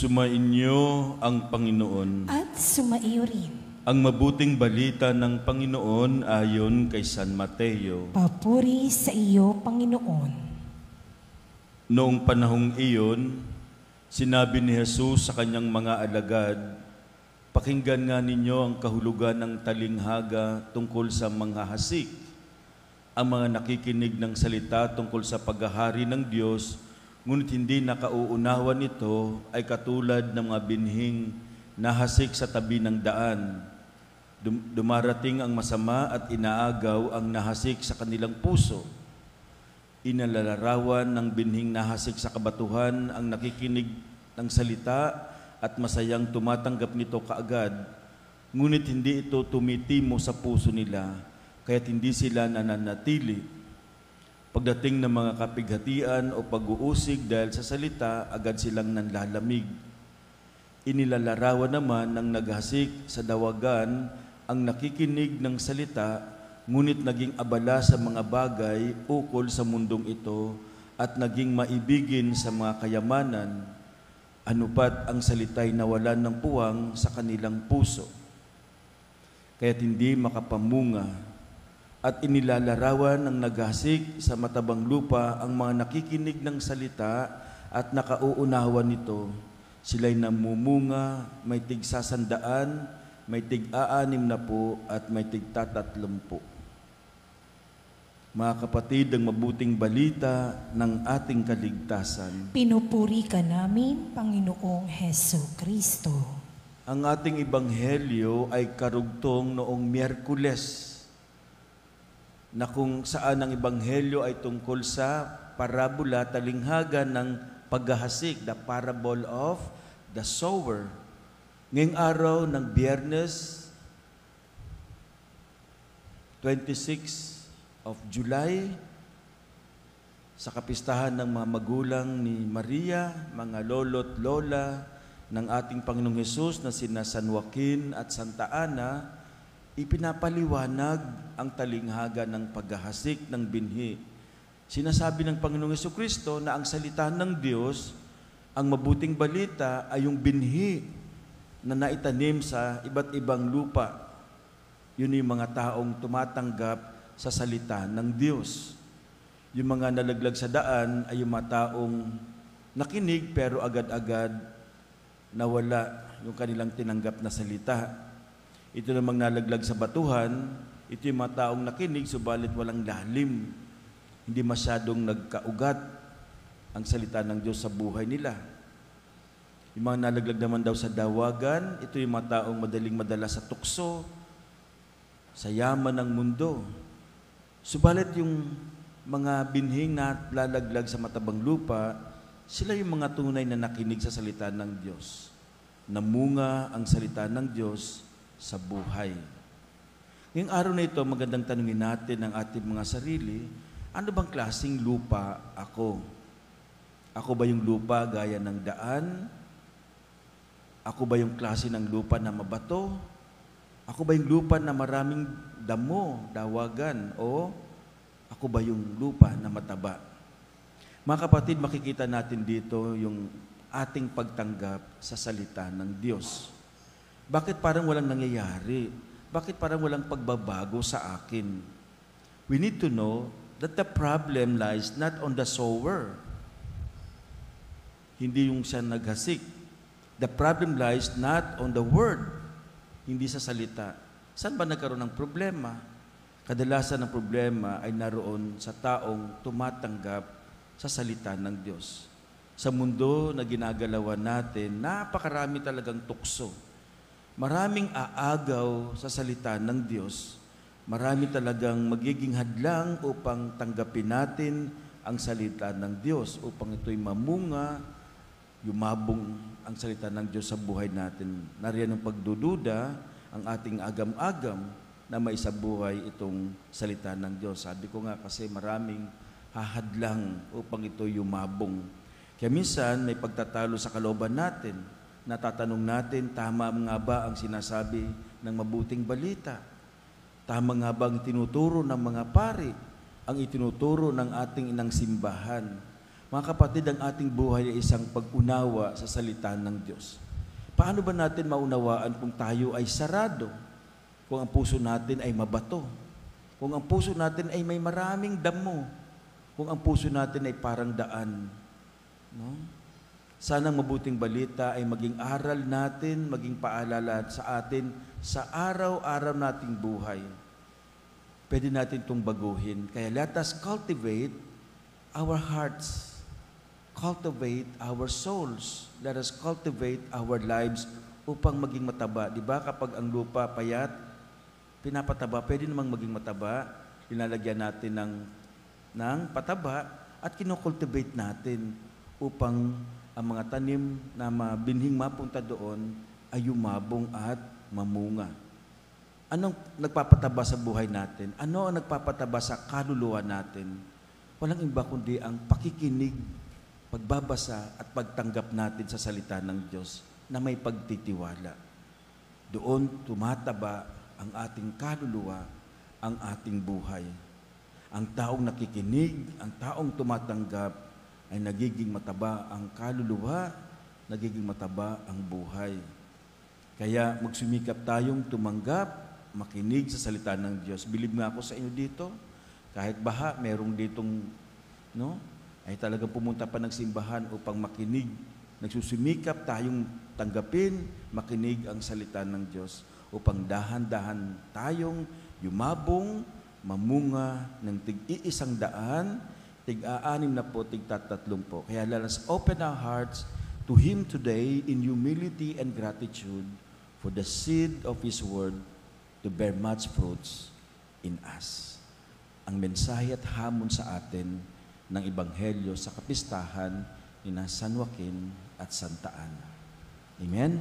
Sumainyo ang Panginoon. At sumaiyo rin. Ang mabuting balita ng Panginoon ayon kay San Mateo. Papuri sa iyo, Panginoon. Noong panahong iyon, sinabi ni Jesus sa kanyang mga alagad, "Pakinggan nga ninyo ang kahulugan ng talinghaga tungkol sa manghahasik. Ang mga nakikinig ng salita tungkol sa paghahari ng Diyos, ngunit hindi nakauunawa nito, ay katulad ng mga binhing nahasik sa tabi ng daan. Dumarating ang masama at inaagaw ang nahasik sa kanilang puso. Inalalarawan ng binhing nahasik sa kabatuhan ang nakikinig ng salita at masayang tumatanggap nito kaagad, ngunit hindi ito tumitimo sa puso nila, kaya't hindi sila nananatili. Pagdating ng mga kapighatian o pag-uusig dahil sa salita, agad silang nanlalamig. Inilalarawan naman ng naghasik sa dawagan ang nakikinig ng salita, ngunit naging abala sa mga bagay ukol sa mundong ito at naging maibigin sa mga kayamanan. Ano pat ang salita'y nawalan ng puwang sa kanilang puso, kaya't hindi makapamunga. At inilalarawan ng naghasik sa matabang lupa ang mga nakikinig ng salita at nakauunawa nito. Sila'y namumunga, may tig-sasandaan, may tig-60 at may tig-30. Mga kapatid, ang mabuting balita ng ating kaligtasan. Pinupuri ka namin, Panginoong Hesus Kristo. Ang ating ebanghelyo ay karugtong noong Miyerkules, na kung saan ang ebanghelyo ay tungkol sa parabola, talinghaga ng paghahasik, the parable of the sower. Ngayong araw ng Biyernes, 26 of July, sa kapistahan ng mga magulang ni Maria, mga lolo't lola ng ating Panginoong Hesus na sina San Joaquin at Santa Ana, ipinapaliwanag ang talinghaga ng paghahasik ng binhi. Sinasabi ng Panginoong Jesucristo na ang salita ng Diyos, ang mabuting balita, ay yung binhi na naitanim sa iba't ibang lupa. Yun yung mga taong tumatanggap sa salita ng Diyos. Yung mga nalaglag sa daan ay yung mga taong nakinig pero agad-agad nawala yung kanilang tinanggap na salita. Ito namang nalaglag sa batuhan, ito yung mga taong nakinig, subalit walang lalim. Hindi masyadong nagkaugat ang salita ng Diyos sa buhay nila. Yung mga nalaglag naman daw sa dawagan, ito yung mga taong madaling madala sa tukso, sa yaman ng mundo. Subalit yung mga binhing na lalaglag sa matabang lupa, sila yung mga tunay na nakinig sa salita ng Diyos. Namunga ang salita ng Diyos sa buhay. Ngayong araw na ito, magandang tanungin natin ang ating mga sarili, ano bang klaseng lupa ako? Ako ba yung lupa gaya ng daan? Ako ba yung klase ng lupa na mabato? Ako ba yung lupa na maraming damo, dawagan? O ako ba yung lupa na mataba? Mga kapatid, makikita natin dito yung ating pagtanggap sa salita ng Diyos. Bakit parang walang nangyayari? Bakit parang walang pagbabago sa akin? We need to know that the problem lies not on the sower. Hindi yung siya naghasik. The problem lies not on the word. Hindi sa salita. Saan ba nagkaroon ng problema? Kadalasan ng problema ay naroon sa taong tumatanggap sa salita ng Diyos. Sa mundo na ginagalawan natin, napakarami talagang tukso. Maraming aagaw sa salita ng Diyos. Marami talagang magiging hadlang upang tanggapin natin ang salita ng Diyos, upang ito'y mamunga, yumabong ang salita ng Diyos sa buhay natin. Nariyan ang pagdududa, ang ating agam-agam na maisabuhay itong salita ng Diyos. Sabi ko nga kasi maraming hahadlang upang ito'y yumabong. Kaya minsan may pagtatalo sa kalooban natin. Natatanong natin, tama nga ba ang sinasabi ng mabuting balita? Tama nga ba ang tinuturo ng mga pari, ang itinuturo ng ating inang simbahan? Mga kapatid, ang ating buhay ay isang pag-unawa sa salita ng Diyos. Paano ba natin maunawaan kung tayo ay sarado? Kung ang puso natin ay mabato? Kung ang puso natin ay may maraming damo? Kung ang puso natin ay parang daan? No? Sanang mabuting balita ay maging aral natin, maging paalala sa atin sa araw-araw nating buhay. Pwede natin itong baguhin. Kaya let us cultivate our hearts. Cultivate our souls. Let us cultivate our lives upang maging mataba. Di ba kapag ang lupa payat, pinapataba, pwede namang maging mataba. Linalagyan natin ng pataba at kinocultivate natin upang ang mga tanim na binhing mapunta doon ay yumabong at mamunga. Anong nagpapataba sa buhay natin? Ano ang nagpapataba sa kaluluwa natin? Walang iba kundi ang pakikinig, pagbabasa at pagtanggap natin sa salita ng Diyos na may pagtitiwala. Doon tumataba ang ating kaluluwa, ang ating buhay. Ang taong nakikinig, ang taong tumatanggap, ay nagiging mataba ang kaluluwa, nagiging mataba ang buhay. Kaya magsumikap tayong tumanggap, makinig sa salita ng Diyos. Bilib nga ako sa inyo dito, kahit baha, merong ditong, ay talagang pumunta pa ng simbahan upang makinig. Nagsusumikap tayong tanggapin, makinig ang salita ng Diyos upang dahan-dahan tayong yumabong, mamunga ng tig-100, tig-60, tig-30. Kaya let us open our hearts to Him today in humility and gratitude for the seed of His Word to bear much fruits in us. Ang mensahe at hamon sa atin ng Ebanghelyo sa kapistahan ni San Joaquin at Santa Ana. Amen?